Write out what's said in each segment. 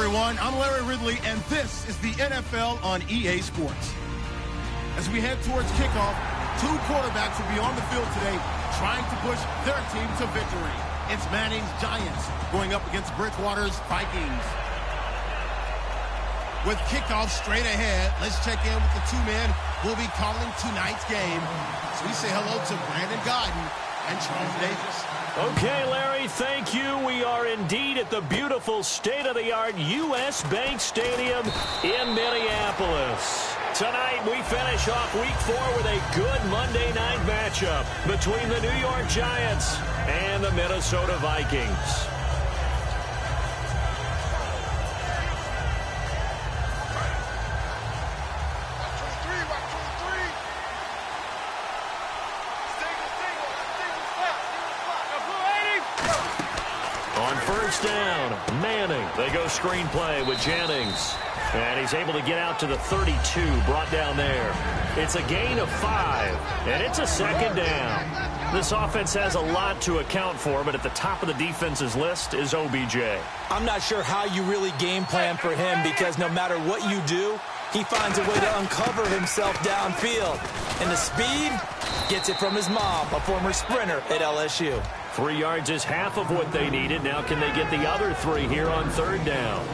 everyone. I'm Larry Ridley, and this is the NFL on EA Sports. As we head towards kickoff, two quarterbacks will be on the field today trying to push their team to victory. It's Manning's Giants going up against Bridgewater's Vikings. With kickoff straight ahead, let's check in with the two men who will be calling tonight's game. So we say hello to Brandon Godden and Charles Davis. Okay, Larry, thank you. We are indeed at the beautiful state-of-the-art U.S. Bank Stadium in Minneapolis. Tonight, we finish off Week 4 with a good Monday night matchup between the New York Giants and the Minnesota Vikings. On first down, Manning. They go screenplay with Jennings. And he's able to get out to the 32, brought down there. It's a gain of 5, and it's a second down. This offense has a lot to account for, but at the top of the defense's list is OBJ. I'm not sure how you really game plan for him, because no matter what you do, he finds a way to uncover himself downfield. And the speed gets it from his mom, a former sprinter at LSU. 3 yards is half of what they needed. Now can they get the other 3 here on third down?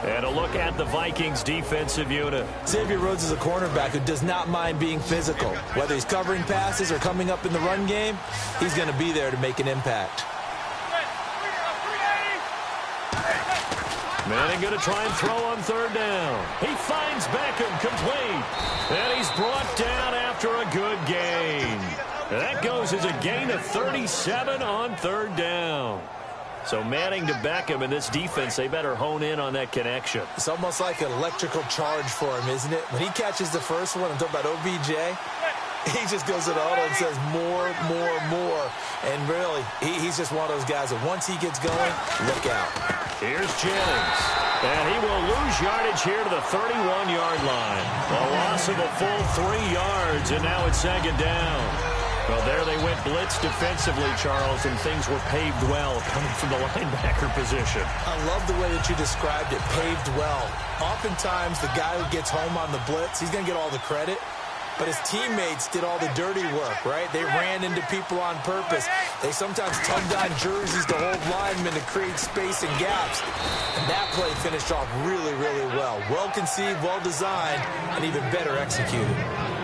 And a look at the Vikings defensive unit. Xavier Rhodes is a cornerback who does not mind being physical. Whether he's covering passes or coming up in the run game, he's going to be there to make an impact. Manning going to try and throw on third down. He finds Beckham complete. And he's brought down after a good gain. That goes as a gain of 37 on third down. So Manning to Beckham, and this defense, they better hone in on that connection. It's almost like an electrical charge for him, isn't it? When he catches the first one, I'm talking about OBJ, he just goes to the huddle and says more, more, more. And really, he's just one of those guys that once he gets going, look out. Here's Jennings. And he will lose yardage here to the 31-yard line. A loss of a full 3 yards, and now it's second down. Well, there they went blitz defensively, Charles, and things were paved well coming from the linebacker position. I love the way that you described it, paved well. Oftentimes, the guy who gets home on the blitz, he's going to get all the credit. But his teammates did all the dirty work, right? They ran into people on purpose. They sometimes tugged on jerseys to hold linemen to create space and gaps. And that play finished off really, really well. Well-conceived, well-designed, and even better executed.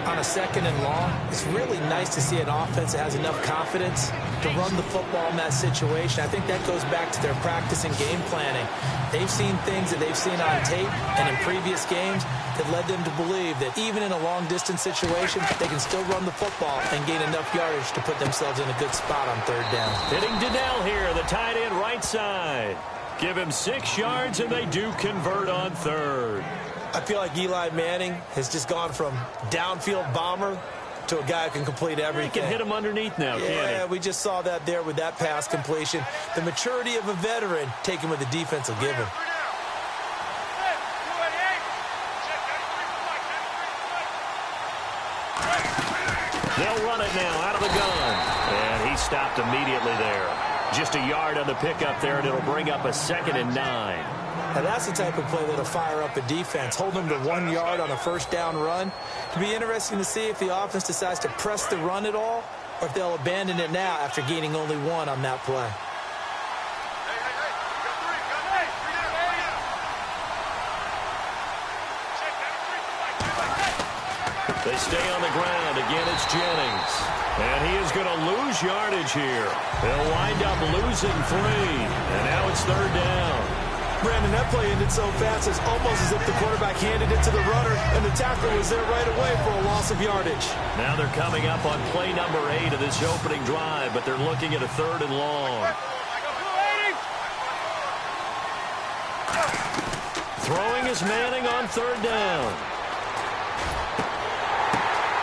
On a second and long, it's really nice to see an offense that has enough confidence to run the football in that situation. I think that goes back to their practice and game planning. They've seen things that they've seen on tape and in previous games that led them to believe that even in a long-distance situation, they can still run the football and gain enough yardage to put themselves in a good spot on third down. Hitting Donnell here, the tight end right side. Give him 6 yards, and they do convert on third. I feel like Eli Manning has just gone from downfield bomber to a guy who can complete everything. He can hit him underneath now, can't he? Yeah, we just saw that there with that pass completion. The maturity of a veteran taken with the defense will give him. They'll run it now out of the gun. And he stopped immediately there. Just a yard on the pickup there, and it'll bring up a 2nd and 9. Now that's the type of play that'll fire up a defense. Hold them to 1 yard on a first down run. It'll be interesting to see if the offense decides to press the run at all, or if they'll abandon it now after gaining only 1 on that play. They stay on the ground. Again, it's Jennings. And he is going to lose yardage here. They'll wind up losing 3. And now it's third down. Brandon, that play ended so fast, it's almost as if the quarterback handed it to the runner, and the tackler was there right away for a loss of yardage. Now they're coming up on play number 8 of this opening drive, but they're looking at a 3rd and long. Throwing is Manning on third down.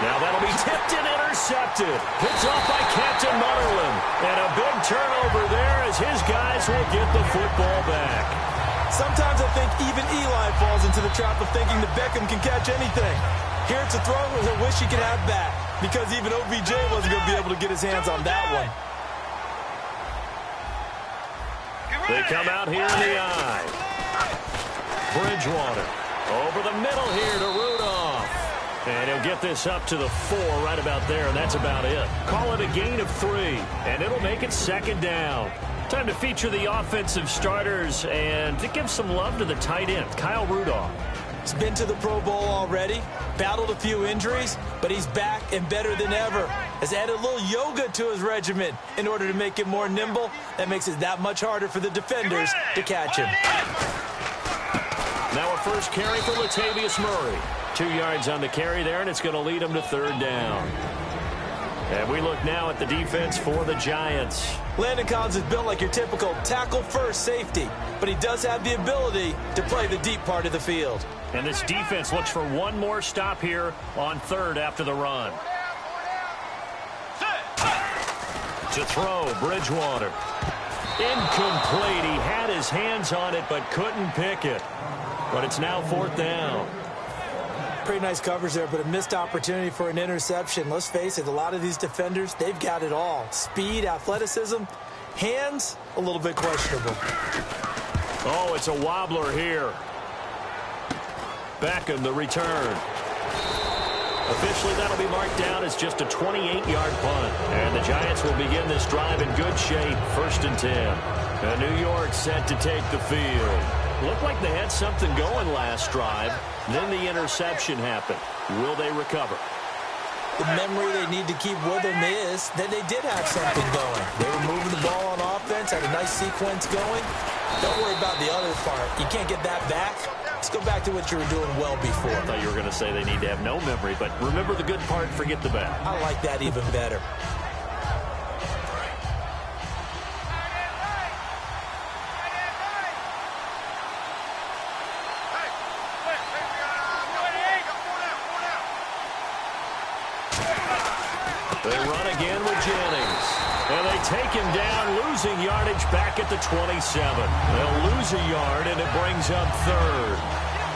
Now that'll be tipped and intercepted. Picked off by Captain Mutterland. And a big turnover there as his guys will get the football back. Sometimes I think even Eli falls into the trap of thinking that Beckham can catch anything. Here it's a throw with a wish he could have back, because even OBJ wasn't going to be able to get his hands on that one. They come out here in the eye. Bridgewater. Over the middle here to Rudolph. And he'll get this up to the 4 right about there, and that's about it. Call it a gain of 3, and it'll make it 2nd down. Time to feature the offensive starters and to give some love to the tight end, Kyle Rudolph. He's been to the Pro Bowl already, battled a few injuries, but he's back and better than ever. Has added a little yoga to his regimen in order to make it more nimble. That makes it that much harder for the defenders to catch him. Now a first carry for Latavius Murray. 2 yards on the carry there, and it's going to lead him to 3rd down. And we look now at the defense for the Giants. Landon Collins is built like your typical tackle-first safety, but he does have the ability to play the deep part of the field. And this defense looks for one more stop here on 3rd after the run. To throw, Bridgewater. Incomplete. He had his hands on it but couldn't pick it. But it's now 4th down. Pretty nice coverage there, but a missed opportunity for an interception. Let's face it, a lot of these defenders, they've got it all. Speed, athleticism, hands, a little bit questionable. Oh, it's a wobbler here. Beckham, the return. Officially, that'll be marked down as just a 28-yard punt. And the Giants will begin this drive in good shape, 1st and 10. And New York set to take the field. Looked like they had something going last drive. Then the interception happened. Will they recover? The memory they need to keep with them is that they did have something going. They were moving the ball on offense, had a nice sequence going. Don't worry about the other part. You can't get that back. Let's go back to what you were doing well before. I thought you were going to say they need to have no memory, but remember the good part, forget the bad. I like that even better. They run again with Jennings. And they take him down, losing yardage back at the 27. They'll lose a yard, and it brings up 3rd.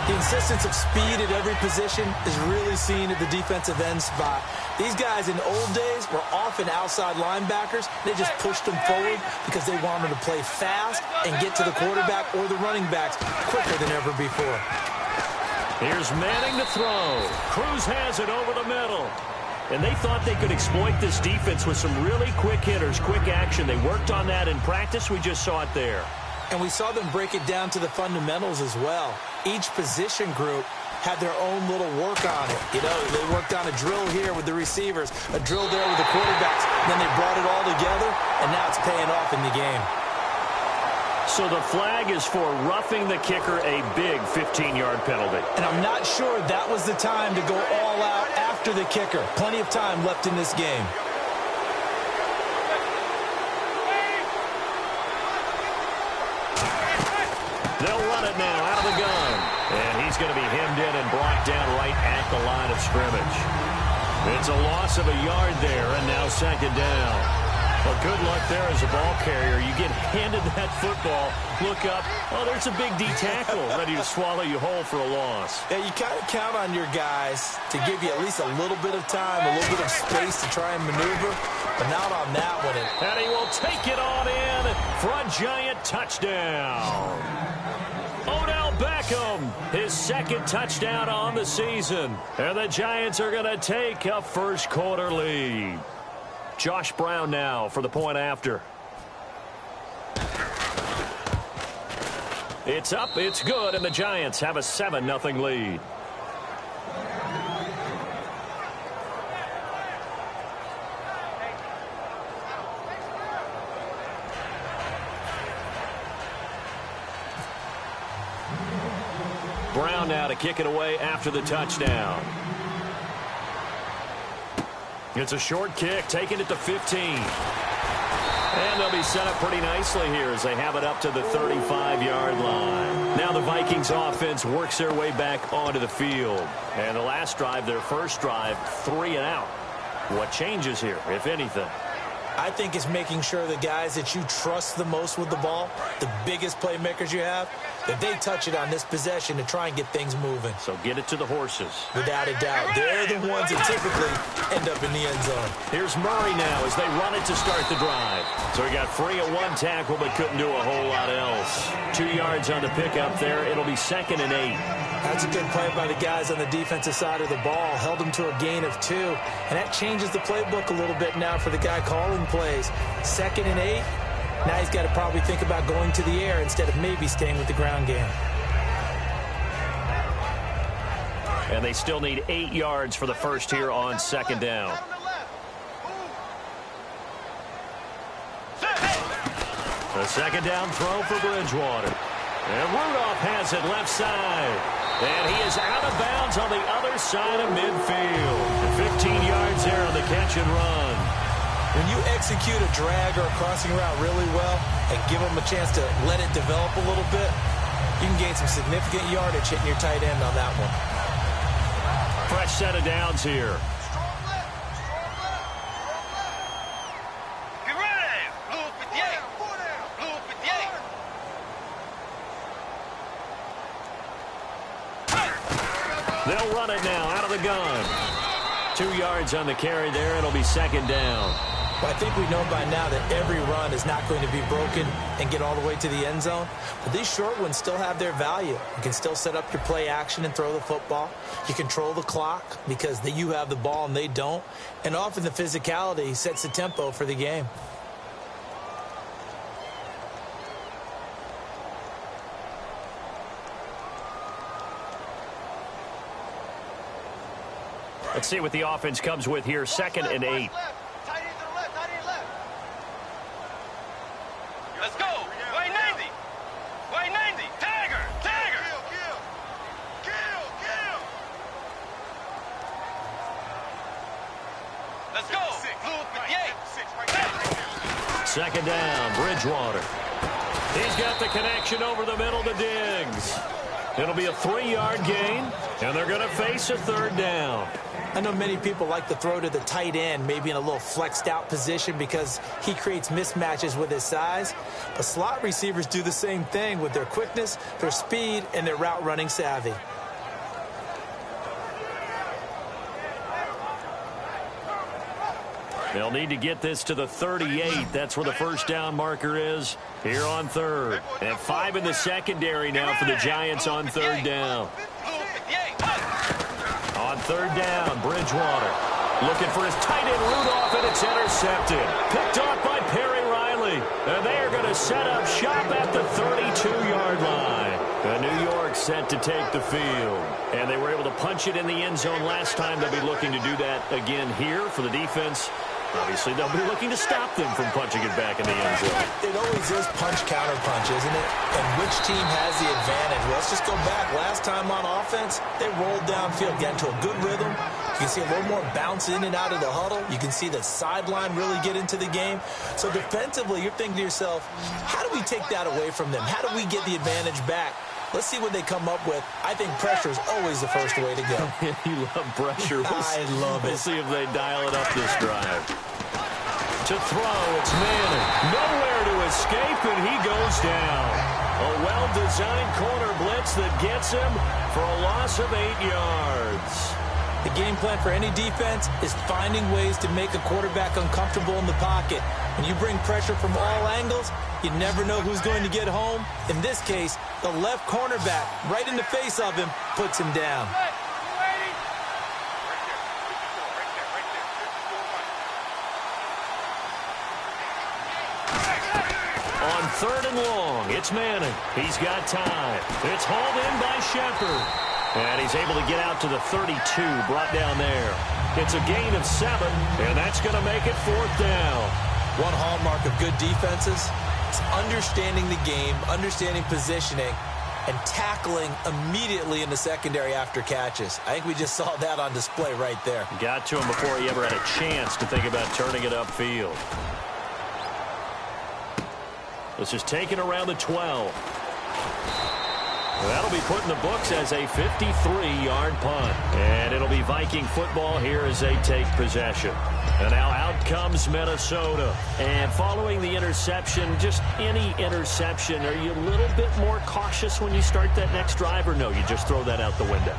The insistence of speed at every position is really seen at the defensive end spot. These guys in old days were often outside linebackers. They just pushed them forward because they wanted to play fast and get to the quarterback or the running backs quicker than ever before. Here's Manning to throw. Cruz has it over the middle. And they thought they could exploit this defense with some really quick hitters, quick action. They worked on that in practice. We just saw it there. And we saw them break it down to the fundamentals as well. Each position group had their own little work on it. You know, they worked on a drill here with the receivers, a drill there with the quarterbacks. Then they brought it all together, and now it's paying off in the game. So the flag is for roughing the kicker, a big 15-yard penalty. And I'm not sure that was the time to go all out after the kicker. Plenty of time left in this game. They'll run it now out of the gun. And he's going to be hemmed in and brought down right at the line of scrimmage. It's a loss of a yard there, and now 2nd down. Well, good luck there as a ball carrier. You get handed that football, look up, oh, there's a big D tackle ready to swallow you whole for a loss. Yeah, you kind of count on your guys to give you at least a little bit of time, a little bit of space to try and maneuver, but not on that one. And he will take it on in for a giant touchdown. Odell Beckham, his 2nd touchdown on the season. And the Giants are going to take a first-quarter lead. Josh Brown now for the point after. It's up, it's good, and the Giants have a 7-0 lead. Brown now to kick it away after the touchdown. It's a short kick, taking it to 15. And they'll be set up pretty nicely here as they have it up to the 35-yard line. Now the Vikings offense works their way back onto the field. And the last drive, their first drive, 3 and out. What changes here, if anything? I think it's making sure the guys that you trust the most with the ball, the biggest playmakers you have, that they touch it on this possession to try and get things moving. So get it to the horses. Without a doubt. They're the ones that typically end up in the end zone. Here's Murray now as they run it to start the drive. So he got free of one tackle but couldn't do a whole lot else. 2 yards on the pickup there. It'll be 2nd and 8. That's a good play by the guys on the defensive side of the ball. Held them to a gain of 2. And that changes the playbook a little bit now for the guy calling plays. 2nd and 8. Now he's got to probably think about going to the air instead of maybe staying with the ground game. And they still need 8 yards for the first here on 2nd down. The 2nd down throw for Bridgewater. And Rudolph has it left side. And he is out of bounds on the other side of midfield. 15 yards there on the catch and run. When you execute a drag or a crossing route really well and give them a chance to let it develop a little bit, you can gain some significant yardage hitting your tight end on that one. Fresh set of downs here. They'll run it now out of the gun. 2 yards on the carry there. It'll be 2nd down. Well, I think we know by now that every run is not going to be broken and get all the way to the end zone. But these short ones still have their value. You can still set up your play action and throw the football. You control the clock because you have the ball and they don't. And often the physicality sets the tempo for the game. Let's see what the offense comes with here. 2nd and 8. Let's go. Way 90. Way 90. Tagger. Tagger. Kill. Let's go. Blue 58. 2nd down. Bridgewater. He's got the connection over the middle to Diggs. It'll be a 3-yard gain, and they're going to face a 3rd down. I know many people like to throw to the tight end, maybe in a little flexed out position because he creates mismatches with his size. But slot receivers do the same thing with their quickness, their speed, and their route running savvy. They'll need to get this to the 38. That's where the first down marker is here on 3rd. And 5 in the secondary now for the Giants on 3rd down. On 3rd down, Bridgewater looking for his tight end Rudolph, and it's intercepted. Picked off by Perry Riley. And they are going to set up shop at the 32-yard line. And New York set to take the field. And they were able to punch it in the end zone last time. They'll be looking to do that again here for the defense. Obviously, they'll be looking to stop them from punching it back in the end zone. It always is punch-counter-punch, isn't it? And which team has the advantage? Well, let's just go back. Last time on offense, they rolled downfield, got into a good rhythm. You can see a little more bounce in and out of the huddle. You can see the sideline really get into the game. So defensively, you're thinking to yourself, how do we take that away from them? How do we get the advantage back? Let's see what they come up with. I think pressure is always the first way to go. You love pressure. I love it. We'll see if they dial it up this drive. To throw, it's Manning. Nowhere to escape, and he goes down. A well-designed corner blitz that gets him for a loss of 8 yards. The game plan for any defense is finding ways to make a quarterback uncomfortable in the pocket. When you bring pressure from all angles, you never know who's going to get home. In this case, the left cornerback, right in the face of him, puts him down. On 3rd and long, it's Manning. He's got time. It's hauled in by Shepard. And he's able to get out to the 32, brought down there. It's a gain of 7, and that's going to make it 4th down. One hallmark of good defenses is understanding the game, understanding positioning, and tackling immediately in the secondary after catches. I think we just saw that on display right there. Got to him before he ever had a chance to think about turning it upfield. This is taken around the 12. That'll be put in the books as a 53-yard punt. And it'll be Viking football here as they take possession. And now out comes Minnesota. And following the interception, just any interception, are you a little bit more cautious when you start that next drive, or no, you just throw that out the window?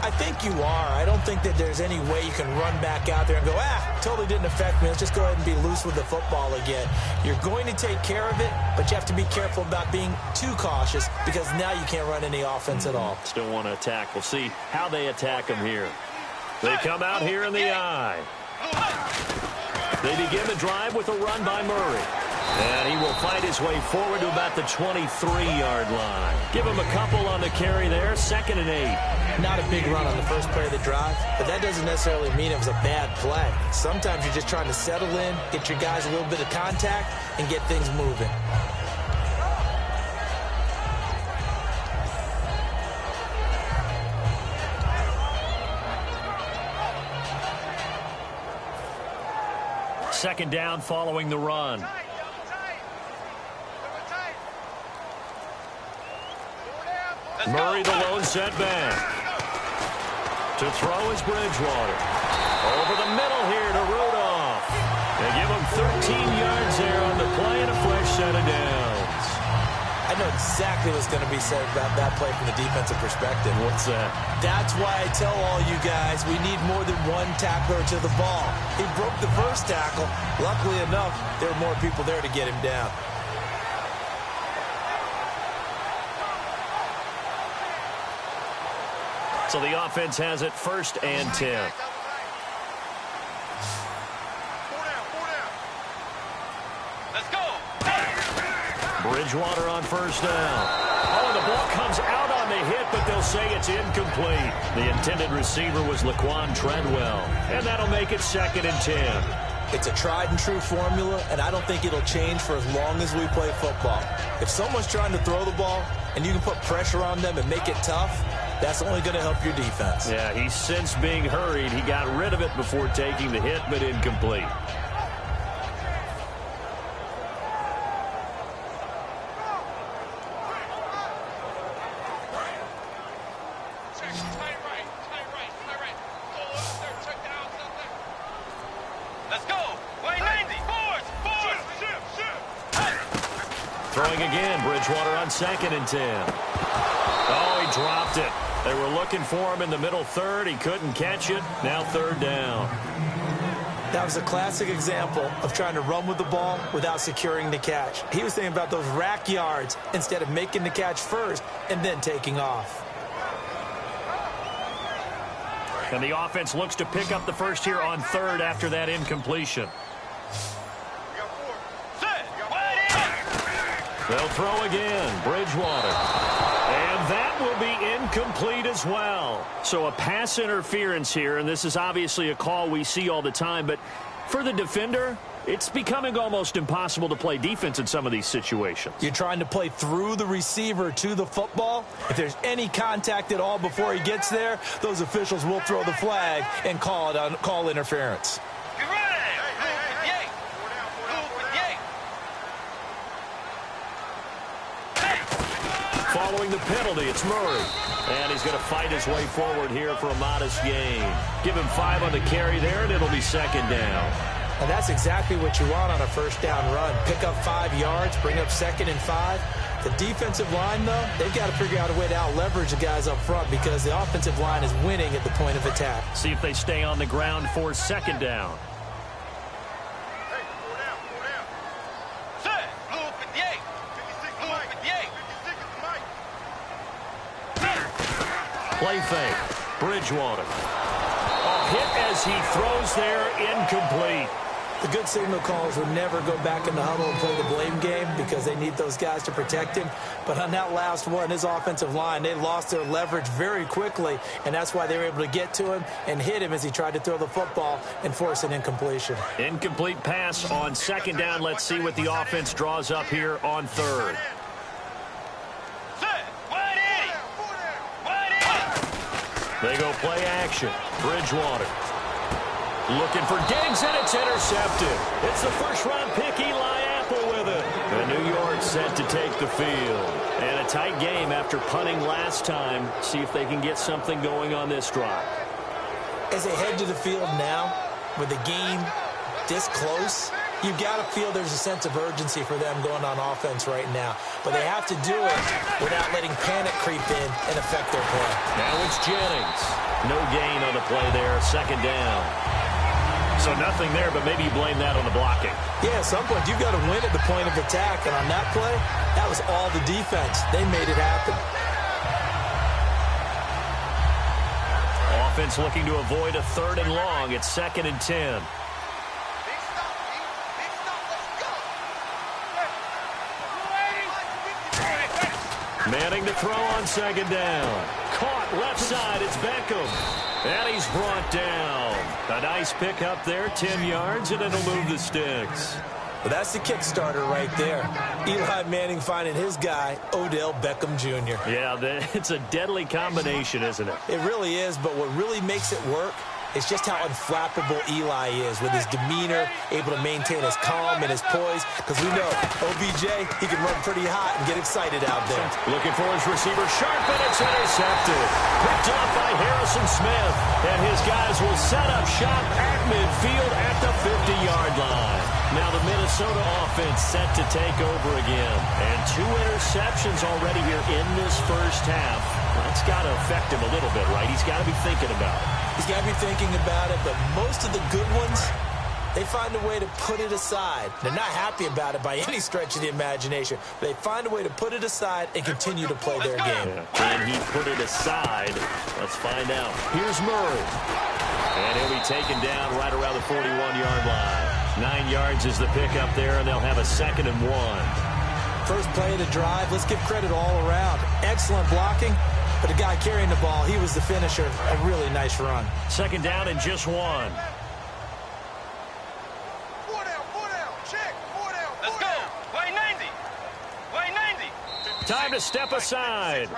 I think you are. I don't think that there's any way you can run back out there and go, totally didn't affect me. Let's just go ahead and be loose with the football again. You're going to take care of it, but you have to be careful about being too cautious because now you can't run any offense at all. Still want to attack. We'll see how they attack them here. They come out here in the eye. They begin the drive with a run by Murray. And he will fight his way forward to about the 23-yard line. Give him a couple on the carry there, 2nd and 8. Not a big run on the first play of the drive, but that doesn't necessarily mean it was a bad play. Sometimes you're just trying to settle in, get your guys a little bit of contact, and get things moving. Second down following the run. Murray, the lone setback. To throw is Bridgewater. Over the middle here to Rudolph. They give him 13 yards there on the play and a fresh set of downs. I know exactly what's going to be said about that play from the defensive perspective. What's that? That's why I tell all you guys we need more than one tackler to the ball. He broke the first tackle. Luckily enough, there were more people there to get him down. So the offense has it 1st and 10. Let's go. Bridgewater on 1st down. Oh, and the ball comes out on the hit, but they'll say it's incomplete. The intended receiver was Laquan Treadwell, and that'll make it 2nd and 10. It's a tried-and-true formula, and I don't think it'll change for as long as we play football. If someone's trying to throw the ball and you can put pressure on them and make it tough, that's only going to help your defense. Yeah, he's since being hurried. He got rid of it before taking the hit, but incomplete. Let's go. Way 90. Force. Throwing again. Bridgewater on 2nd and 10. Oh, he dropped it. They were looking for him in the middle third. He couldn't catch it. Now 3rd down. That was a classic example of trying to run with the ball without securing the catch. He was thinking about those rack yards instead of making the catch first and then taking off. And the offense looks to pick up the first here on 3rd after that incompletion. They'll throw again. Bridgewater. And that will be incomplete as well. So a pass interference here, and this is obviously a call we see all the time, but for the defender, it's becoming almost impossible to play defense in some of these situations. You're trying to play through the receiver to the football. If there's any contact at all before he gets there, those officials will throw the flag and call interference. Following the penalty, it's Murray. And he's going to fight his way forward here for a modest gain. Give him 5 on the carry there, and it'll be 2nd down. And that's exactly what you want on a 1st down run. Pick up 5 yards, bring up 2nd and 5. The defensive line, though, they've got to figure out a way to out-leverage the guys up front because the offensive line is winning at the point of attack. See if they stay on the ground for 2nd down. Play fake. Bridgewater. A hit as he throws there, incomplete. The good signal callers would never go back in the huddle and play the blame game because they need those guys to protect him. But on that last one, his offensive line, they lost their leverage very quickly, and that's why they were able to get to him and hit him as he tried to throw the football and force an incompletion. Incomplete pass on 2nd down. Let's see what the offense draws up here on 3rd. They go play action. Bridgewater. Looking for Diggs, and it's intercepted. It's the 1st-round pick, Eli Apple with it. And New York set to take the field. And a tight game after punting last time. See if they can get something going on this drive. As they head to the field now, with the game this close, you've got to feel there's a sense of urgency for them going on offense right now. But they have to do it without letting panic creep in and affect their play. Now it's Jennings. No gain on the play there. Second down. So nothing there, but maybe you blame that on the blocking. Yeah, at some point you've got to win at the point of attack. And on that play, that was all the defense. They made it happen. Offense looking to avoid a 3rd and long. It's 2nd and 10. Manning to throw on 2nd down. Caught left side. It's Beckham. And he's brought down. A nice pick up there. 10 yards, and it'll move the sticks. Well, that's the Kickstarter right there. Eli Manning finding his guy, Odell Beckham Jr. Yeah, it's a deadly combination, isn't it? It really is, but what really makes it work is just how unflappable Eli is with his demeanor, able to maintain his calm and his poise, because we know OBJ, he can run pretty hot and get excited out there. Looking for his receiver, sharp, and it's intercepted. Picked up by Harrison Smith, and his guys will set up shop at midfield at the 50-yard line. Now the Minnesota offense set to take over again, and 2 interceptions already here in this first half. That's got to affect him a little bit, right? He's got to be thinking about it. He's got to be thinking about it, but most of the good ones, they find a way to put it aside. They're not happy about it by any stretch of the imagination. They find a way to put it aside and continue to play their game. Yeah. Can he put it aside? Let's find out. Here's Murray. And he'll be taken down right around the 41-yard line. 9 yards is the pickup there, and they'll have a 2nd and 1. First play of the drive, let's give credit all around. Excellent blocking. But the guy carrying the ball, he was the finisher. A really nice run. 2nd down and just 1. Let's go. Play 90. Play 90. Time to step aside.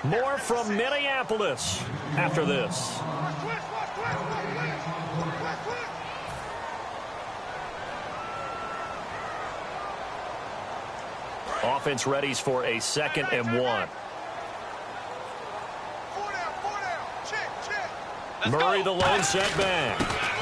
More from Minneapolis after this. Offense readies for a 2nd and 1. Murray, the lone setback.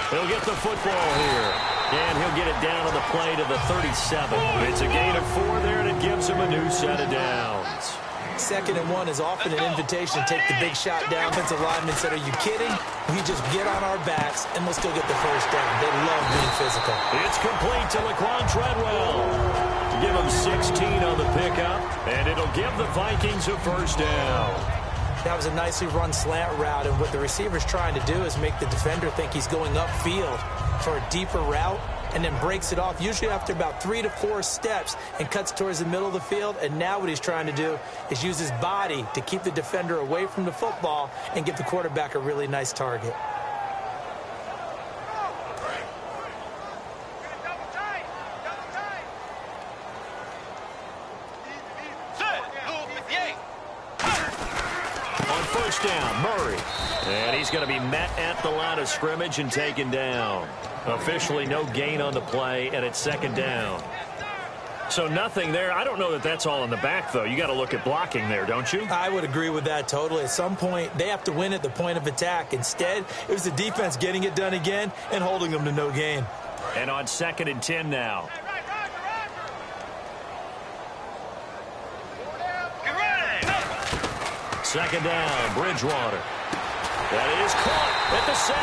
He'll get the football here. And he'll get it down on the play to the 37. It's a gain of 4 there, and it gives him a new set of downs. 2nd and 1 is often an invitation to take the big shot down. Offensive lineman said, are you kidding? We just get on our backs, and we'll still get the first down. They love being physical. It's complete to Laquan Treadwell. Give him 16 on the pickup, and it'll give the Vikings a first down. That was a nicely run slant route, and what the receiver's trying to do is make the defender think he's going upfield for a deeper route, and then breaks it off, usually after about 3 to 4 steps, and cuts towards the middle of the field. And now what he's trying to do is use his body to keep the defender away from the football and give the quarterback a really nice target. Down, Murray. And he's going to be met at the line of scrimmage and taken down. Officially no gain on the play, and it's 2nd down. So nothing there. I don't know that that's all in the back, though. You got to look at blocking there, don't you? I would agree with that totally. At some point, they have to win at the point of attack. Instead, it was the defense getting it done again and holding them to no gain. And on 2nd and 10 now. Second down, Bridgewater. That is caught at the 7.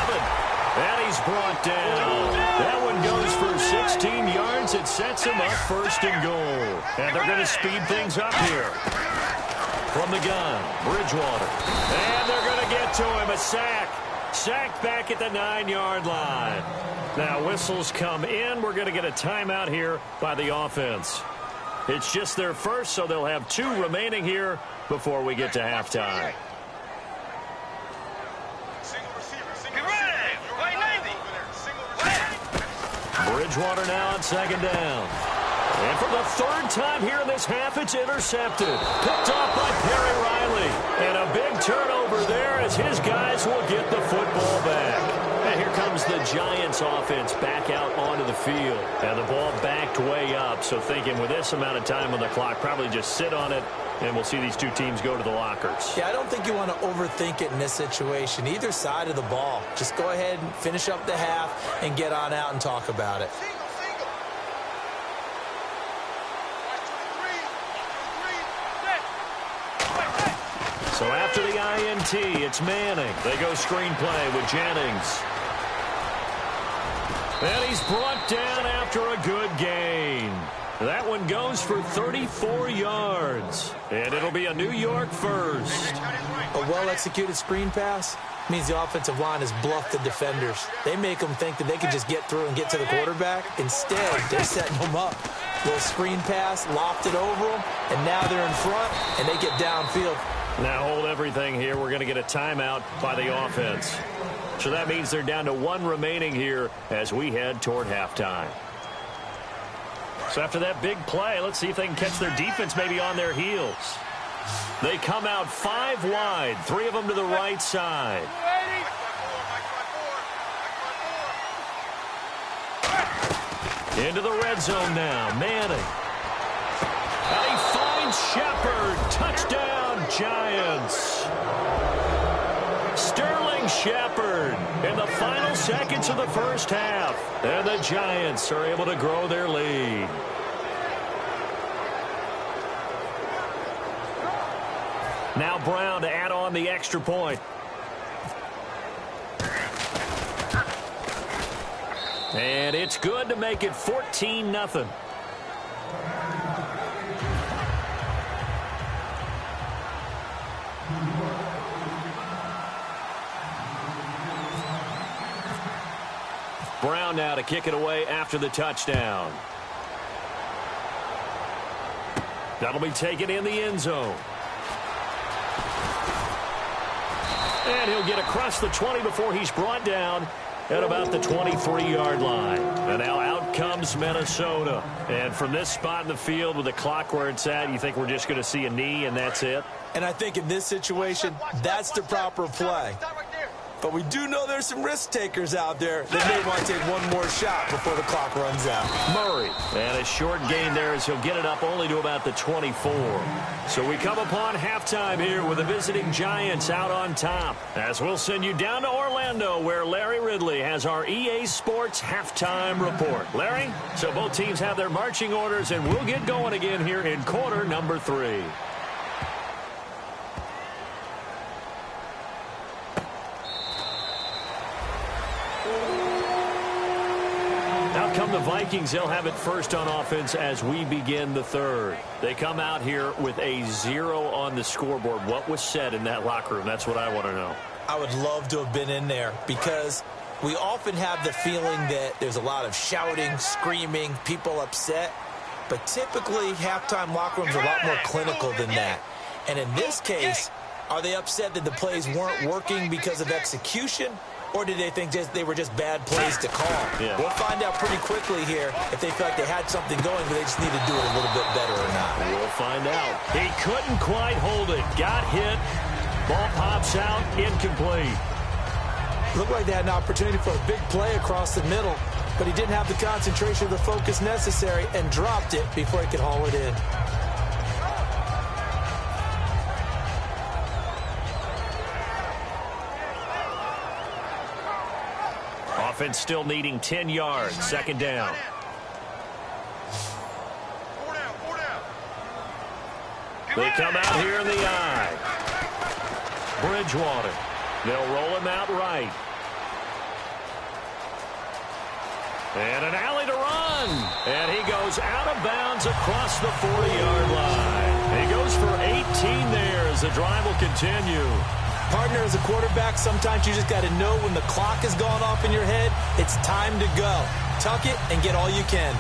And he's brought down. That one goes for 16 yards. It sets him up 1st and goal. And they're going to speed things up here. From the gun, Bridgewater. And they're going to get to him. A sack. Sacked back at the 9-yard line. Now whistles come in. We're going to get a timeout here by the offense. It's just their first, so they'll have 2 remaining here before we get to halftime. Bridgewater now on 2nd down. And for the 3rd time here in this half, it's intercepted. Picked off by Perry Riley. And a big turnover there as his guys will get the football back. And here comes the Giants this offense back out onto the field. And the ball backed way up. So thinking with this amount of time on the clock, probably just sit on it, and we'll see these two teams go to the lockers. Yeah, I don't think you want to overthink it in this situation. Either side of the ball. Just go ahead and finish up the half and get on out and talk about it. So after the INT, it's Manning. They go screenplay with Jennings. And he's brought down after a good gain. That one goes for 34 yards. And it'll be a New York first. A well-executed screen pass means the offensive line has bluffed the defenders. They make them think that they can just get through and get to the quarterback. Instead, they're setting them up. Little screen pass, lofted over them, and now they're in front, and they get downfield. Now hold everything here. We're going to get a timeout by the offense. So that means they're down to one remaining here as we head toward halftime. So after that big play, let's see if they can catch their defense maybe on their heels. They come out 5 wide, 3 of them to the right side. Into the red zone now, Manning. And he finds Shepard. Touchdown, Giants. Sterling Shepard in the final seconds of the first half. And the Giants are able to grow their lead. Now Brown to add on the extra point. And it's good to make it 14-0. Brown now to kick it away after the touchdown. That'll be taken in the end zone. And he'll get across the 20 before he's brought down at about the 23-yard line. And now out comes Minnesota. And from this spot in the field with the clock where it's at, you think we're just going to see a knee and that's it? And I think in this situation, that's the proper play. But we do know there's some risk takers out there that may want to take one more shot before the clock runs out. Murray. And a short gain there as he'll get it up only to about the 24. So we come upon halftime here with the visiting Giants out on top. As we'll send you down to Orlando where Larry Ridley has our EA Sports halftime report. Larry, so both teams have their marching orders and we'll get going again here in quarter number 3. Come the Vikings, they'll have it first on offense as we begin the third. They come out here with a 0 on the scoreboard. What was said in that locker room? That's what I want to know. I would love to have been in there because we often have the feeling that there's a lot of shouting, screaming, people upset. But typically, halftime locker rooms are a lot more clinical than that. And in this case, are they upset that the plays weren't working because of execution? Or did they think they were just bad plays to call? Yeah. We'll find out pretty quickly here if they felt like they had something going, but they just need to do it a little bit better or not. We'll find out. He couldn't quite hold it. Got hit. Ball pops out. Incomplete. Looked like they had an opportunity for a big play across the middle, but he didn't have the concentration or the focus necessary and dropped it before he could haul it in. Offense still needing 10 yards. Second down. They come out here in the I. Bridgewater. They'll roll him out right. And an alley to run. And he goes out of bounds across the 40-yard line. He goes for 18 there as the drive will continue. Partner, as a quarterback, sometimes you just got to know when the clock has gone off in your head, it's time to go. Tuck it and get all you can.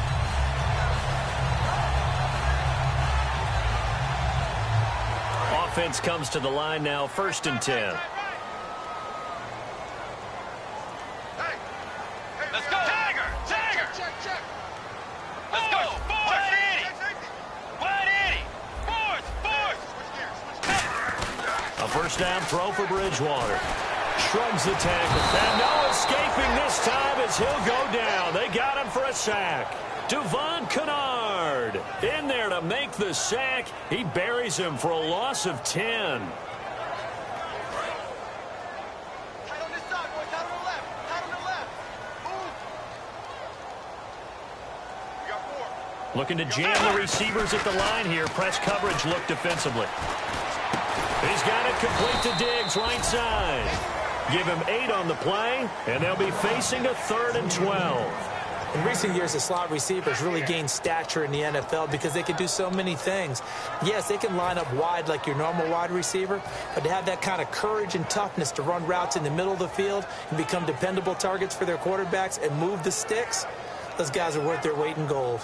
Offense comes to the line now, 1st and 10. Hey, let's go. Tiger! Check. Let's go. Wide Eddie. Fourth. A first down throw for Bridgewater. Shrugs the tackle. And no escaping this time as he'll go down. They got him for a sack. Devon Kennard in there to make the sack. He buries him for a loss of 10. Looking to jam the receivers at the line here. Press coverage look defensively. He's got it complete to Diggs, right side. Give him 8 on the play, and they'll be facing a 3rd and 12. In recent years, the slot receivers really gained stature in the NFL because they can do so many things. Yes, they can line up wide like your normal wide receiver, but to have that kind of courage and toughness to run routes in the middle of the field and become dependable targets for their quarterbacks and move the sticks, those guys are worth their weight in gold.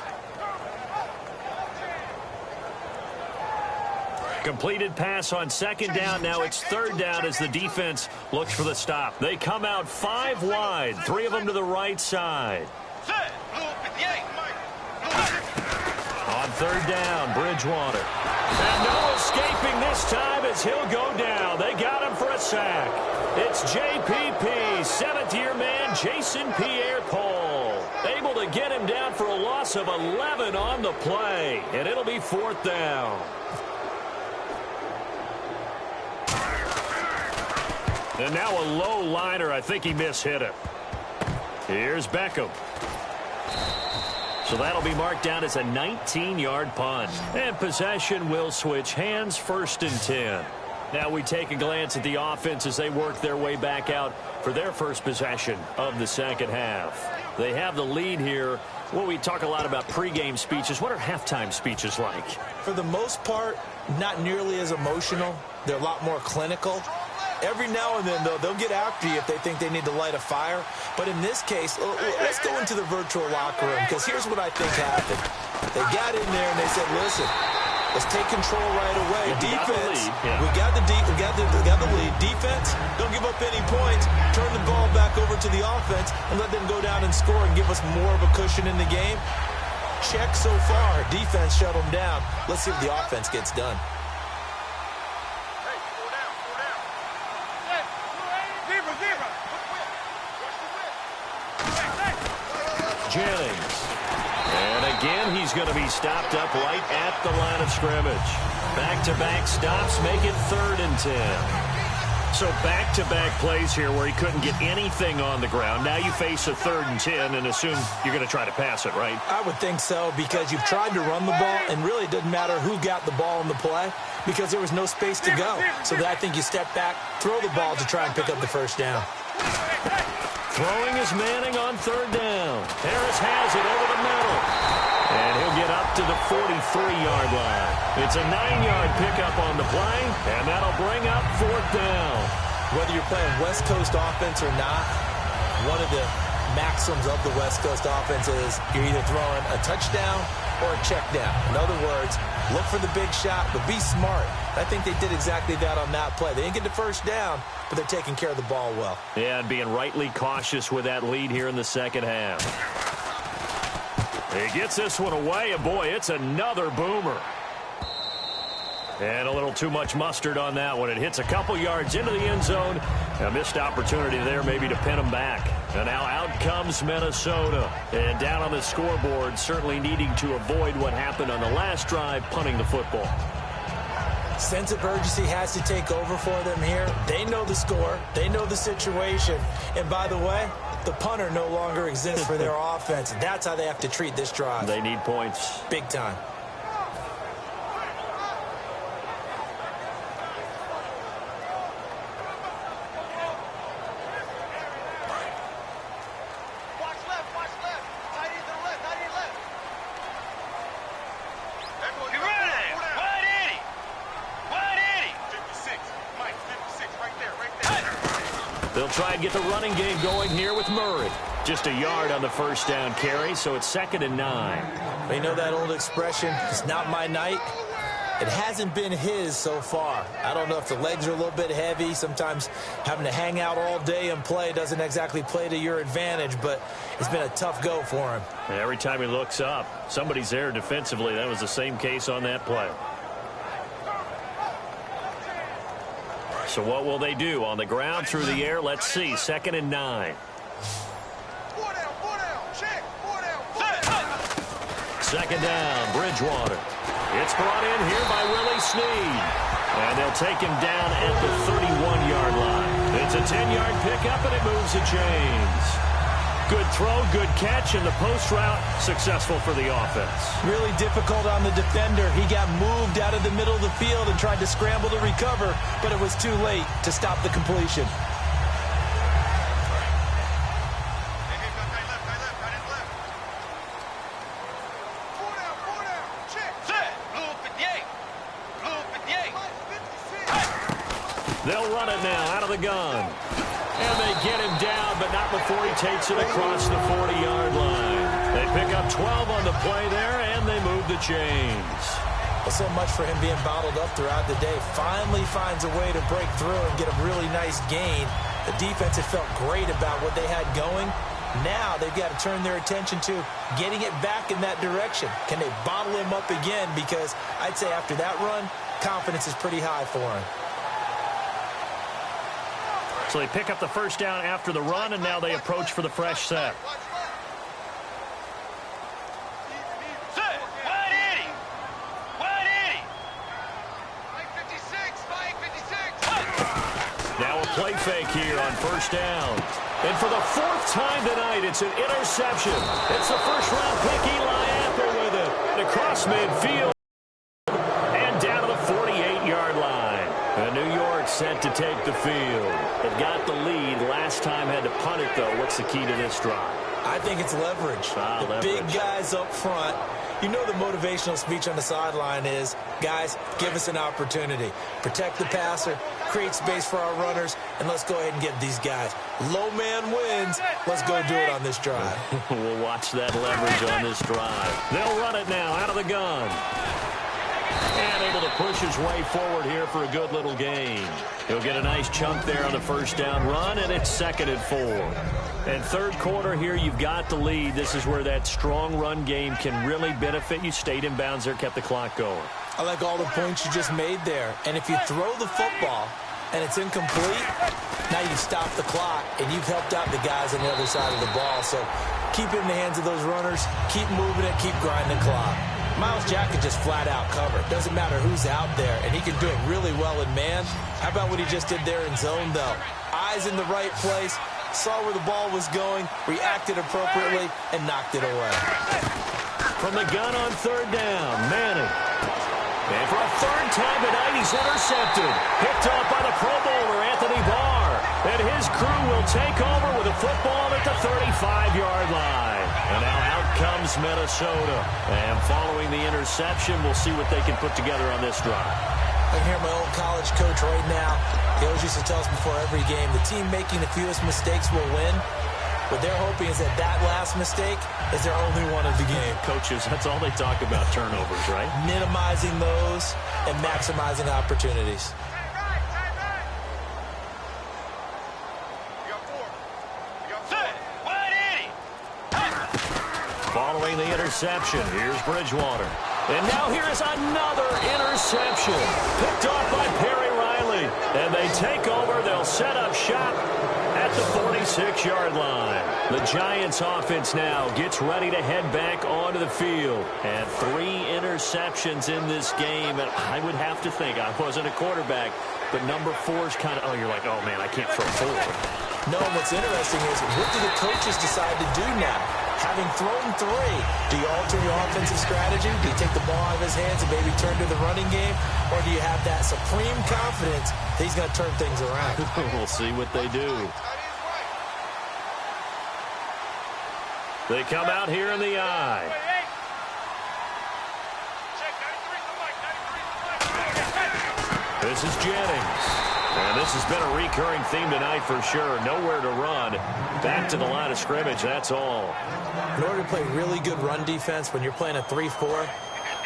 Completed pass on 2nd down. Now it's 3rd down as the defense looks for the stop. They come out 5 wide, 3 of them to the right side. On 3rd down, Bridgewater. And no escaping this time as he'll go down. They got him for a sack. It's JPP, 7th-year man, Jason Pierre-Paul. Able to get him down for a loss of 11 on the play. And it'll be 4th down. And now a low liner. I think he mishit it. Here's Beckham. So that'll be marked down as a 19-yard punt. And possession will switch hands, 1st and 10. Now we take a glance at the offense as they work their way back out for their first possession of the 2nd half. They have the lead here. Well, we talk a lot about pregame speeches. What are halftime speeches like? For the most part, not nearly as emotional. They're a lot more clinical. Every now and then, though, they'll get after you if they think they need to light a fire. But in this case, let's go into the virtual locker room, because here's what I think happened. They got in there and they said, listen, let's take control right away. Defense, we got the lead. Defense, don't give up any points. Turn the ball back over to the offense and let them go down and score and give us more of a cushion in the game. Check so far. Defense shut them down. Let's see if the offense gets done. Jennings. And again, he's going to be stopped up right at the line of scrimmage. Back-to-back stops make it 3rd and 10. So back-to-back plays here where he couldn't get anything on the ground. Now you face a 3rd and 10 and assume you're going to try to pass it, right? I would think so, because you've tried to run the ball, and really it doesn't matter who got the ball in the play because there was no space to go. So I think you step back, throw the ball to try and pick up the 1st down. Throwing is Manning on 3rd down. Harris has it over the middle. And he'll get up to the 43-yard line. It's a 9-yard pickup on the play, and that'll bring up 4th down. Whether you're playing West Coast offense or not, one of the maxims of the West Coast offense is you're either throwing a touchdown or a check down. In other words, look for the big shot, but be smart. I think they did exactly that on that play. They didn't get the 1st down, but they're taking care of the ball well. Yeah, and being rightly cautious with that lead here in the 2nd half. He gets this one away, and boy, it's another boomer. And a little too much mustard on that one. It hits a couple yards into the end zone. A missed opportunity there maybe to pin him back. And now out comes Minnesota. And down on the scoreboard, certainly needing to avoid what happened on the last drive, punting the football. Sense of urgency has to take over for them here. They know the score. They know the situation. And by the way, the punter no longer exists for their offense. And that's how they have to treat this drive. They need points. Big time. They'll try and get the running game going here with Murray. Just a yard on the 1st down carry, so it's 2nd and 9. You know that old expression, it's not my night? It hasn't been his so far. I don't know if the legs are a little bit heavy. Sometimes having to hang out all day and play doesn't exactly play to your advantage, but it's been a tough go for him. Every time he looks up, somebody's there defensively. That was the same case on that play. So what will they do? On the ground, through the air, let's see. 2nd and 9. 2nd down, Bridgewater. It's brought in here by Willie Snead. And they'll take him down at the 31-yard line. It's a 10-yard pickup, and it moves the chains. Good throw, good catch, and the post route successful for the offense. Really difficult on the defender. He got moved out of the middle of the field and tried to scramble to recover, but it was too late to stop the completion. They'll run it now out of the gun. And they get him down, but not before he takes it across the 40-yard line. They pick up 12 on the play there, and they move the chains. Well, so much for him being bottled up throughout the day. Finally finds a way to break through and get a really nice gain. The defense had felt great about what they had going. Now they've got to turn their attention to getting it back in that direction. Can they bottle him up again? Because I'd say after that run, confidence is pretty high for him. So they pick up the first down after the run, and now they approach for the fresh set. Now a play fake here on first down. And for the 4th time tonight, it's an interception. It's the first-round pick, Eli Apple with it. And across midfield and down to the 48-yard line. And New York set to take the field. They've got the lead. Last time had to punt it, though. What's the key to this drive? I think it's leverage. The big guys up front. You know the motivational speech on the sideline is, guys, give us an opportunity. Protect the passer, create space for our runners, and let's go ahead and get these guys. Low man wins. Let's go do it on this drive. We'll watch that leverage on this drive. They'll run it now out of the gun. And able to push his way forward here for a good little gain. He'll get a nice chunk there on the first down run, and it's 2nd and 4. And third quarter here, you've got the lead. This is where that strong run game can really benefit you. Stayed in bounds there, kept the clock going. I like all the points you just made there. And if you throw the football and it's incomplete, now you stop the clock, and you've helped out the guys on the other side of the ball. So keep it in the hands of those runners. Keep moving it. Keep grinding the clock. Myles Jack can just flat out cover. Doesn't matter who's out there, and he can do it really well in man. How about what he just did there in zone, though? Eyes in the right place, saw where the ball was going, reacted appropriately, and knocked it away. From the gun on third down, Manning. And for a third time tonight, he's intercepted. Picked off by the Pro Bowler, Anthony Barr. And his crew will take over with a football at the 35-yard line. And now out comes Minnesota. And following the interception, we'll see what they can put together on this drive. I can hear my old college coach right now. He always used to tell us before every game, the team making the fewest mistakes will win. What they're hoping is that that last mistake is their only one of the game. Coaches, that's all they talk about, turnovers, right? Minimizing those and maximizing opportunities. Following the interception, here's Bridgewater. And now here is another interception. Picked off by Perry Riley. And they take over. They'll set up shop at the 46-yard line. The Giants offense now gets ready to head back onto the field. And 3 interceptions in this game. And I would have to think, I wasn't a quarterback, but number 4 is kind of, oh, you're like, oh, man, I can't throw 4. No, what's interesting is, what do the coaches decide to do now? Having thrown 3, do you alter your offensive strategy? Do you take the ball out of his hands and maybe turn to the running game? Or do you have that supreme confidence that he's going to turn things around? We'll see what they do. They come out here in the eye. This is Jennings. And this has been a recurring theme tonight for sure. Nowhere to run. Back to the line of scrimmage, that's all. In order to play really good run defense when you're playing a 3-4,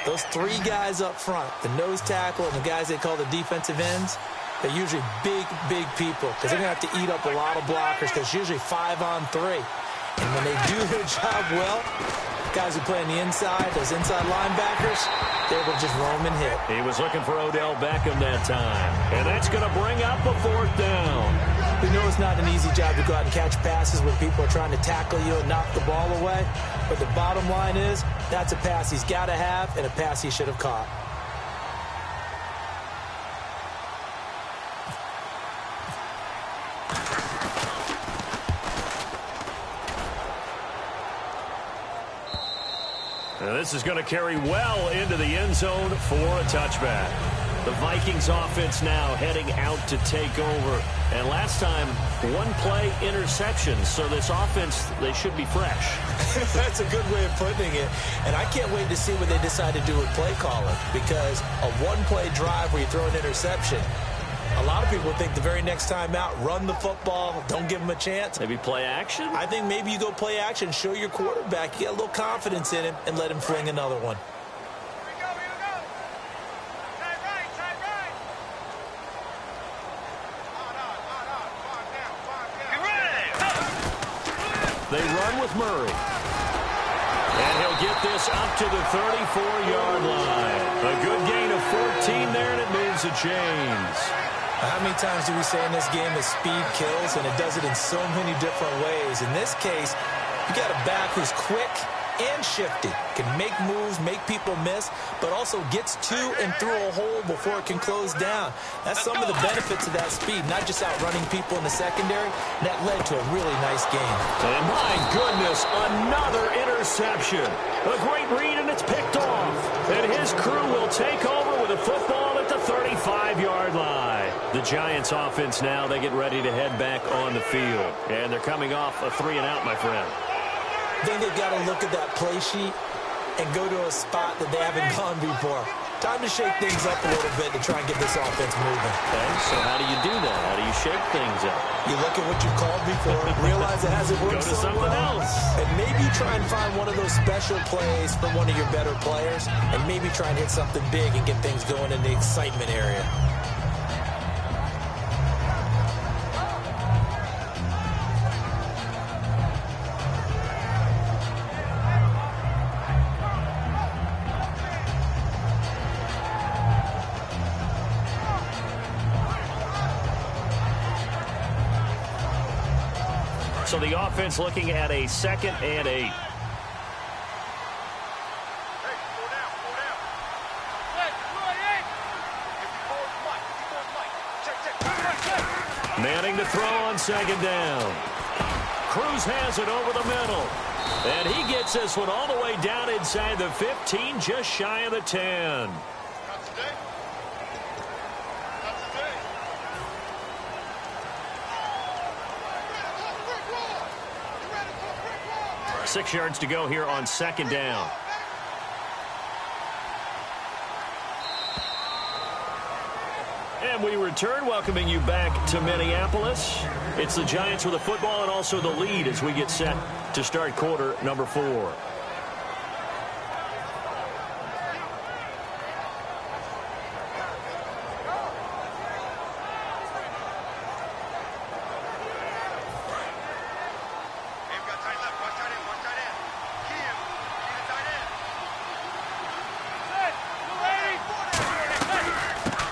those 3 guys up front, the nose tackle and the guys they call the defensive ends, they're usually big, big people because they're going to have to eat up a lot of blockers because it's usually 5-on-3. And when they do their job well, Guys who play on the inside, those inside linebackers, they will just roam and hit. He was looking for Odell Beckham that time. And that's going to bring up a 4th down. We know it's not an easy job to go out and catch passes when people are trying to tackle you and knock the ball away. But the bottom line is, that's a pass he's got to have and a pass he should have caught. And this is going to carry well into the end zone for a touchback. The Vikings offense now heading out to take over. And last time, 1-play interception. So this offense, they should be fresh. That's a good way of putting it. And I can't wait to see what they decide to do with play calling. Because a 1-play drive where you throw an interception, a lot of people think the very next time out, run the football, don't give him a chance. Maybe play action? I think maybe you go play action, show your quarterback, you get a little confidence in him, and let him fling another one. They run with Murray. And he'll get this up to the 34-yard line. A good gain of 14 there, and it moves the chains. How many times do we say in this game that speed kills, and it does it in so many different ways? In this case, you got a back who's quick and shifty, can make moves, make people miss, but also gets to and through a hole before it can close down. That's some of the benefits of that speed, not just outrunning people in the secondary. And that led to a really nice game. And my goodness, another interception. A great read, and it's picked off. And his crew will take over with a football at the 35-yard line. The Giants offense now, they get ready to head back on the field. And they're coming off a 3-and-out, my friend. I think they've got to look at that play sheet and go to a spot that they haven't gone before. Time to shake things up a little bit to try and get this offense moving. Okay, so how do you do that? How do you shake things up? You look at what you've called before, realize it hasn't worked Go to so something well, else. and maybe try and find one of those special plays from one of your better players, and maybe try and hit something big and get things going in the excitement area. So the offense looking at a 2nd and 8. Manning to throw on 2nd down. Cruz has it over the middle. And he gets this one all the way down inside the 15, just shy of the 10. Six yards to go here on 2nd down. And we return, welcoming you back to Minneapolis. It's the Giants with the football and also the lead as we get set to start quarter number 4.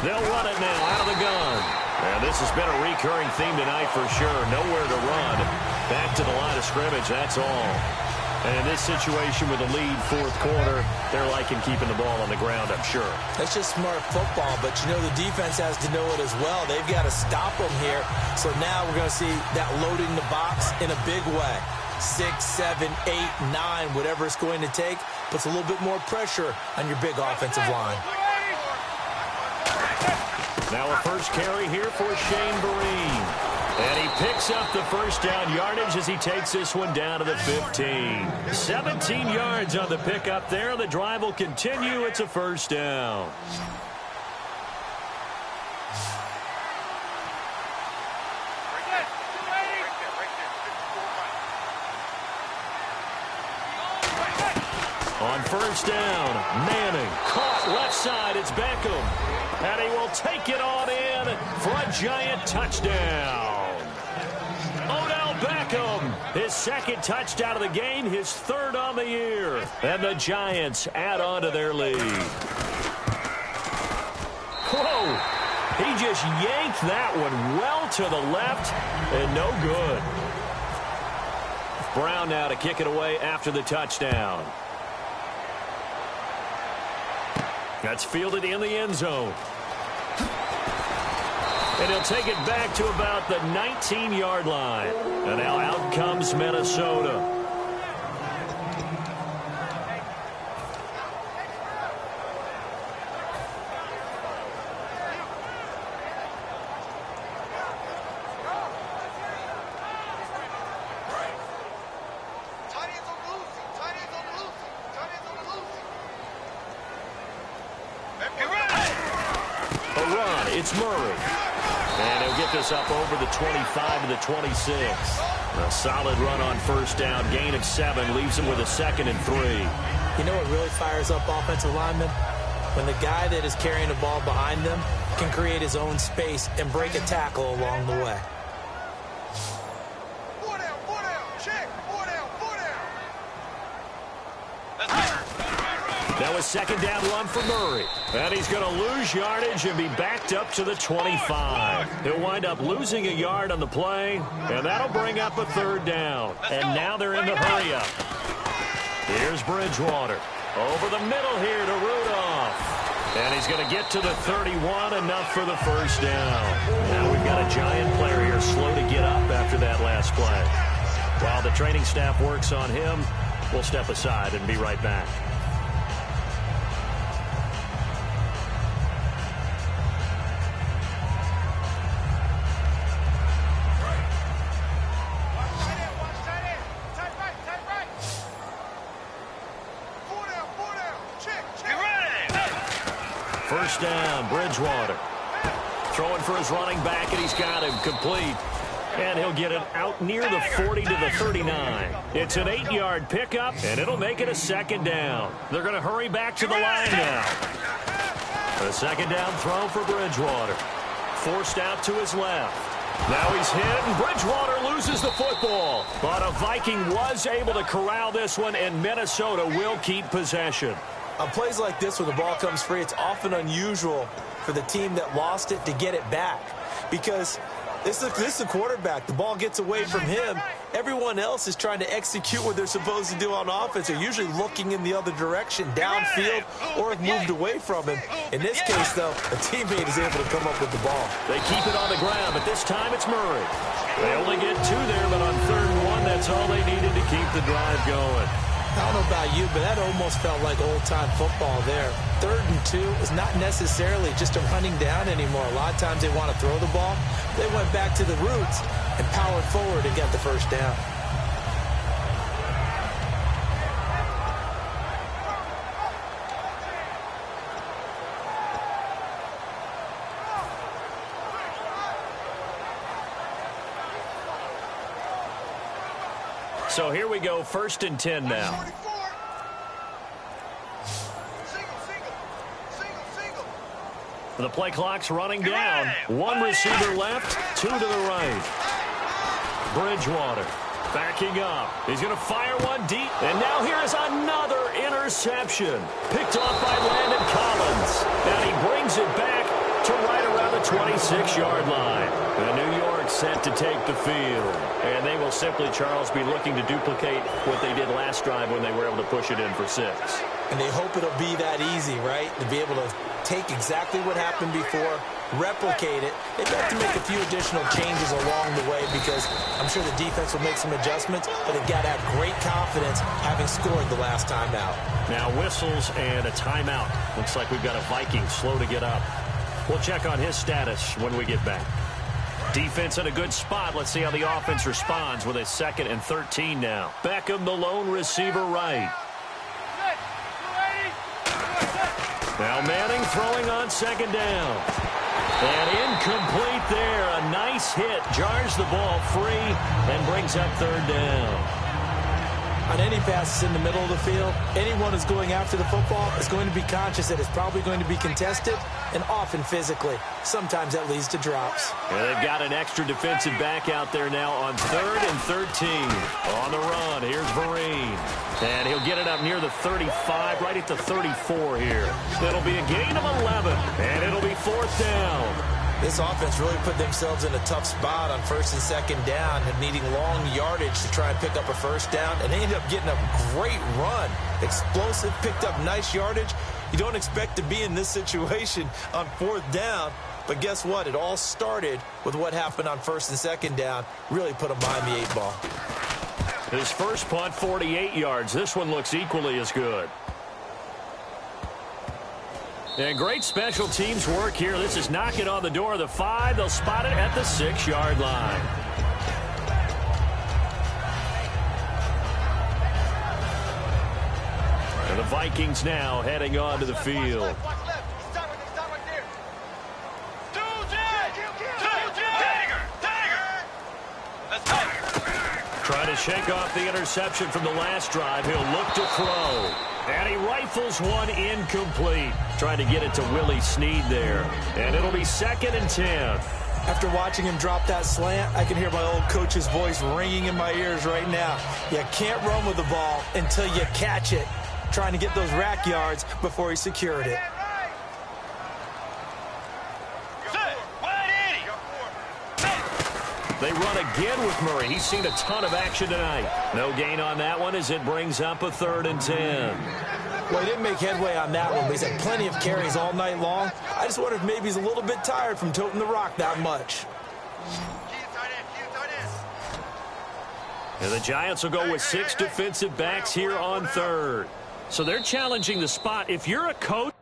They'll run it now out of the gun. And this has been a recurring theme tonight for sure. Nowhere to run. Back to the line of scrimmage, that's all. And in this situation with the lead 4th quarter, they're liking keeping the ball on the ground, I'm sure. That's just smart football, but you know the defense has to know it as well. They've got to stop them here. So now we're going to see that loading the box in a big way. 6, 7, 8, 9, whatever it's going to take, puts a little bit more pressure on your big offensive line. Now a first carry here for Shane Vereen. And he picks up the first down yardage as he takes this one down to the 15. 17 yards on the pickup there. The drive will continue. It's a first down. On first down, Manning caught left side. It's Beckham. And he will take it on in for a Giant touchdown. Odell Beckham, his second touchdown of the game, his third on the year. And the Giants add on to their lead. Whoa! He just yanked that one well to the left and no good. Brown now to kick it away after the touchdown. That's fielded in the end zone. And he'll take it back to about the 19-yard line. And now out comes Minnesota. A run, it's Murray. And he'll get this up over the 25 to the 26. A solid run on first down. Gain of 7 leaves him with a 2nd and 3. You know what really fires up offensive linemen? When the guy that is carrying the ball behind them can create his own space and break a tackle along the way. That was 2nd down run for Murray. And he's going to lose yardage and be backed up to the 25. He'll wind up losing a yard on the play, and that'll bring up a 3rd down. And now they're in the hurry-up. Here's Bridgewater. Over the middle here to Rudolph. And he's going to get to the 31, enough for the first down. Now we've got a Giant player here slow to get up after that last play. While the training staff works on him, we'll step aside and be right back. First down, Bridgewater. Throwing for his running back, and he's got him complete. And he'll get it out near the 40 to the 39. It's an 8-yard pickup, and it'll make it a 2nd down. They're going to hurry back to the line now. A 2nd down throw for Bridgewater. Forced out to his left. Now he's hit, and Bridgewater loses the football. But a Viking was able to corral this one, and Minnesota will keep possession. On plays like this where the ball comes free, it's often unusual for the team that lost it to get it back. Because this is the quarterback. The ball gets away from him. Everyone else is trying to execute what they're supposed to do on offense. They're usually looking in the other direction, downfield, or have moved away from him. In this case, though, a teammate is able to come up with the ball. They keep it on the ground, but this time it's Murray. They only get 2 there, but on 3rd and 1, that's all they needed to keep the drive going. I don't know about you, but that almost felt like old-time football there. 3rd and 2 is not necessarily just a running down anymore. A lot of times they want to throw the ball. They went back to the roots and powered forward and got the first down. So here we go, 1st and 10 now. The play clock's running down. 1 receiver left, 2 to the right. Bridgewater backing up. He's going to fire one deep. And now here is another interception. Picked off by Landon Collins. And he brings it back to right around the 26-yard line. And New York set to take the field. And they will simply, Charles, be looking to duplicate what they did last drive when they were able to push it in for 6. And they hope it'll be that easy, right? To be able to take exactly what happened before, replicate it. They've got to make a few additional changes along the way because I'm sure the defense will make some adjustments, but they've got to have great confidence having scored the last time out. Now whistles and a timeout. Looks like we've got a Viking slow to get up. We'll check on his status when we get back. Defense in a good spot. Let's see how the offense responds with a 2nd and 13 now. Beckham, the lone receiver right. Now Manning throwing on 2nd down. And incomplete there. A nice hit. Jars the ball free and brings up 3rd down. On any passes in the middle of the field, anyone who's going after the football is going to be conscious that it's probably going to be contested and often physically. Sometimes that leads to drops. And they've got an extra defensive back out there now on 3rd and 13. On the run, here's Vereen. And he'll get it up near the 35, right at the 34 here. It'll be a gain of 11, and it'll be 4th down. This offense really put themselves in a tough spot on 1st and 2nd down and needing long yardage to try and pick up a 1st down. And they ended up getting a great run. Explosive, picked up nice yardage. You don't expect to be in this situation on 4th down. But guess what? It all started with what happened on 1st and 2nd down. Really put them behind the 8 ball. His first punt, 48 yards. This one looks equally as good. And great special teams work here. This is knocking on the door of the 5. They'll spot it at the 6-yard line. And the Vikings now heading onto the field. Trying to shake off the interception from the last drive. He'll look to throw. And he rifles one incomplete. Trying to get it to Willie Snead there. And it'll be 2nd and 10. After watching him drop that slant, I can hear my old coach's voice ringing in my ears right now. You can't run with the ball until you catch it. Trying to get those rack yards before he secured it. They run again with Murray. He's seen a ton of action tonight. No gain on that one as it brings up a 3rd and 10. Well, he didn't make headway on that one, but he's had plenty of carries all night long. I just wonder if maybe he's a little bit tired from toting the rock that much. And the Giants will go with 6 defensive backs here on 3rd. So they're challenging the spot. If you're a coach,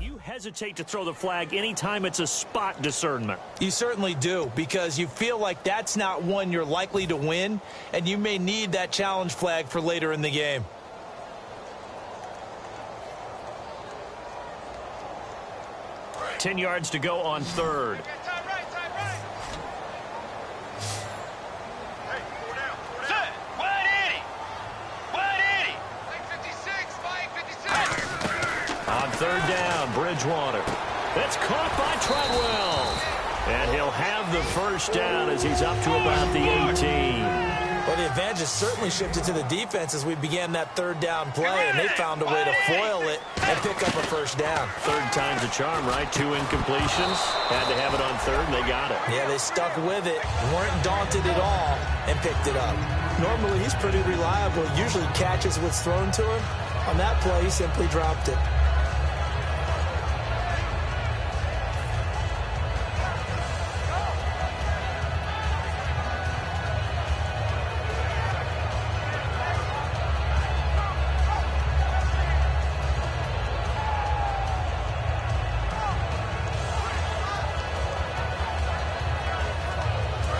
you hesitate to throw the flag anytime it's a spot discernment. You certainly do, because you feel like that's not one you're likely to win, and you may need that challenge flag for later in the game. Right. 10 yards to go on 3rd. On 3rd down, Bridgewater. That's caught by Treadwell. And he'll have the 1st down as he's up to about the 18. Well, the advantage has certainly shifted to the defense as we began that 3rd down play, and they found a way to foil it and pick up a 1st down. 3rd time's a charm, right? 2 incompletions. Had to have it on 3rd, and they got it. Yeah, they stuck with it, weren't daunted at all, and picked it up. Normally, he's pretty reliable. Usually catches what's thrown to him. On that play, he simply dropped it.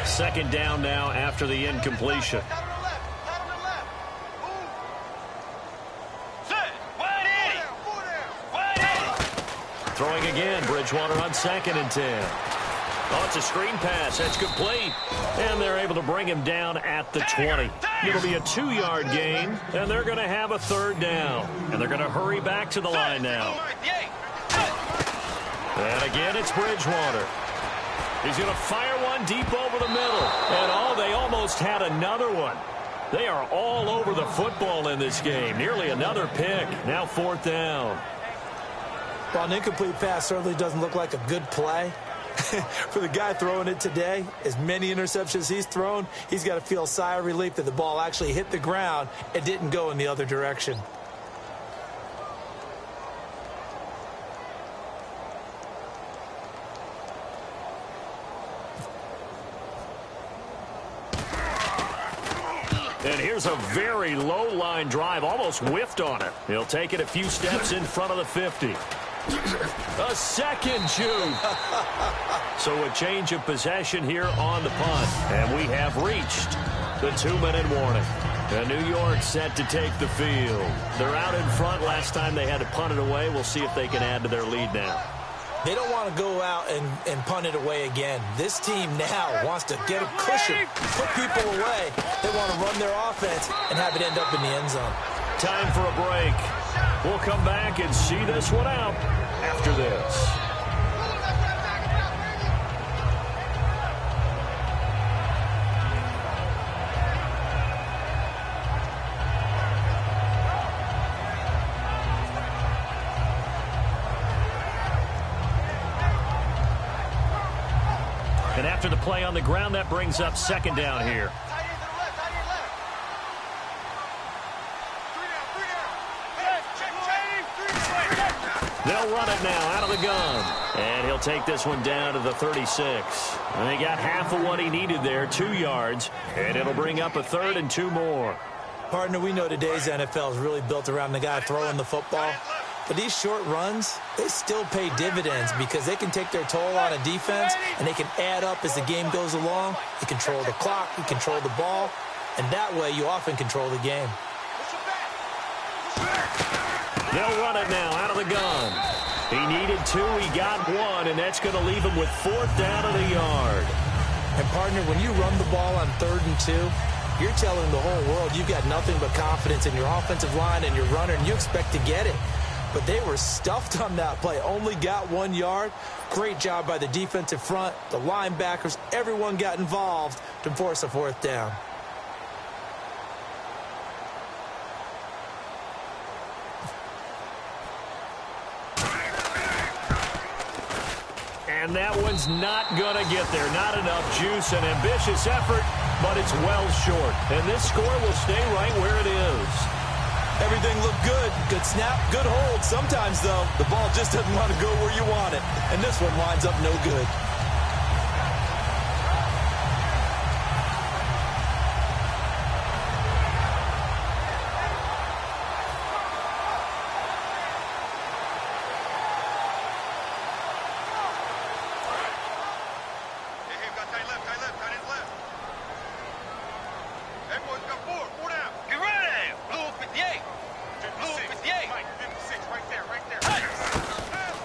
Second down now after the incompletion. Throwing again, Bridgewater on 2nd and 10. Oh, it's a screen pass. That's complete. And they're able to bring him down at the 20. It'll be a 2-yard gain, and they're going to have a third down. And they're going to hurry back to the line now. And again, it's Bridgewater. He's going to fire one deep over the middle. And, they almost had another one. They are all over the football in this game. Nearly another pick. Now 4th down. Well, an incomplete pass certainly doesn't look like a good play. For the guy throwing it today, as many interceptions he's thrown, he's got to feel a sigh of relief that the ball actually hit the ground and didn't go in the other direction. And here's a very low line drive, almost whiffed on it. He'll take it a few steps in front of the 50. A second juke. So a change of possession here on the punt. And we have reached the 2-minute warning. And New York set to take the field. They're out in front. Last time they had to punt it away. We'll see if they can add to their lead now. They don't want to go out and punt it away again. This team now wants to get a cushion, put people away. They want to run their offense and have it end up in the end zone. Time for a break. We'll come back and see this one out after this. And after the play on the ground, that brings up 2nd down here. They'll run it now out of the gun. And he'll take this one down to the 36. And they got half of what he needed there, 2 yards. And it'll bring up a 3rd and 2 more. Partner, we know today's NFL is really built around the guy throwing the football. But these short runs, they still pay dividends because they can take their toll on a defense and they can add up as the game goes along. You control the clock, you control the ball, and that way you often control the game. They'll run it now out of the gun. He needed 2, he got 1, and that's going to leave him with 4th down of the yard. And, partner, when you run the ball on 3rd and 2, you're telling the whole world you've got nothing but confidence in your offensive line and your runner, and you expect to get it. But they were stuffed on that play, only got 1 yard. Great job by the defensive front, the linebackers, everyone got involved to force a 4th down. And that one's not going to get there. Not enough juice, an ambitious effort, but it's well short. And this score will stay right where it is. Everything looked good. Good snap, good hold. Sometimes, though, the ball just doesn't want to go where you want it. And this one winds up no good.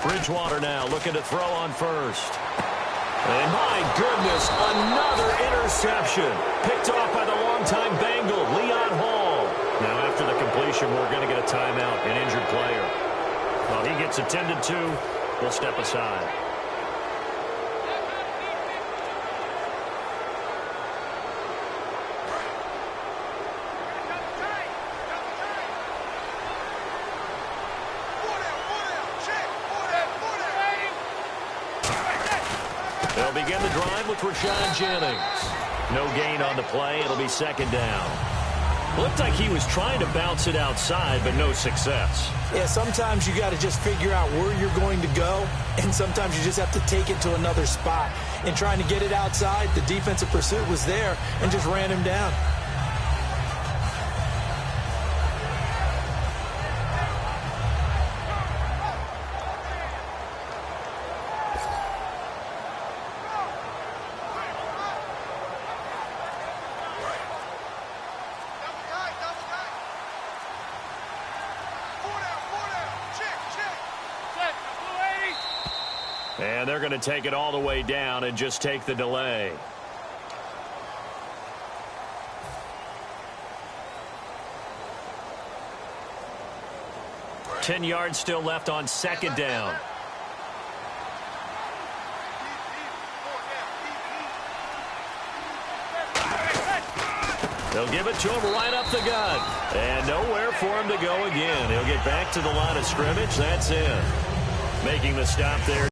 Bridgewater now looking to throw on 1st. And my goodness, another interception. Picked off by the longtime Bengal, Leon Hall. Now after the completion, we're going to get a timeout, an injured player. Well, he gets attended to. We'll step aside. They'll begin the drive with Rashawn Jennings. No gain on the play. It'll be 2nd down. Looked like he was trying to bounce it outside, but no success. Yeah, sometimes you got to just figure out where you're going to go, and sometimes you just have to take it to another spot. In trying to get it outside, the defensive pursuit was there and just ran him down. And they're going to take it all the way down and just take the delay. Ten yards still left on second down. They'll give it to him right up the gut. And nowhere for him to go again. He'll get back to the line of scrimmage. That's it. Making the stop there.